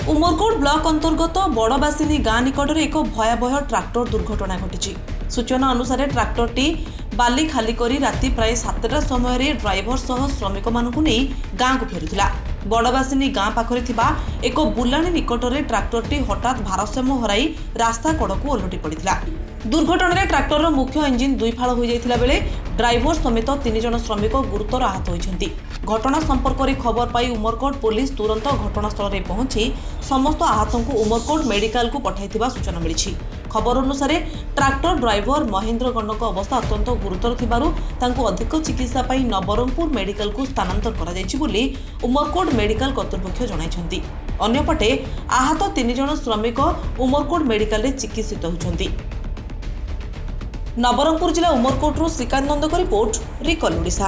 Umarkot block अंतर्गत बड़बासिनी गाँ निकट में एक भयावह ट्रैक्टर दुर्घटना घटी। सूचना अनुसार ट्रैक्टरटी बाली खाली करी राति प्राय 7टा समय ड्राइवर सह श्रमिक मानकु नहीं गाँ को फेरुथिला। बड़बासिनी गाँ पाखरे थिबा एक बुलाणी निकट में ट्रैक्टरटी हठात भारसाम्य हराई रास्ता कड़क ओलटी पड़िथिला। दुर्घटना ट्रैक्टर मुख्य इंजिन दुई फाड़ हो जाइथिला बेले ड्राइवर समेत 3 जन श्रमिक गुरुतर आहत होइछन्ति। घटना संपर्क में खबर पाई उमरकोट पुलिस तुरंत घटनास्थल में पहुंची समस्त आहतों को उमरकोट मेडिकल को पठाइथिबा सूचना मिली। खबर अनुसार ट्रैक्टर ड्राइवर महेंद्र गणक अवस्था अत्यंत गुरुतर थिबारु तांको अधिक चिकित्सा पाई नवरंगपुर मेडिकल को स्थानांतर करा जायछि बोली उमरकोट मेडिकल कर्तृपक्ष जणाइछन्ति। अन्यपटे आहत 3 जन श्रमिक उमरकोट मेडिकल रे चिकित्सित होउछन्ति। नवरंगपुर जिला उमरकोट श्रीकांत नंदक रिपोर्ट, रिकॉल ओडिशा।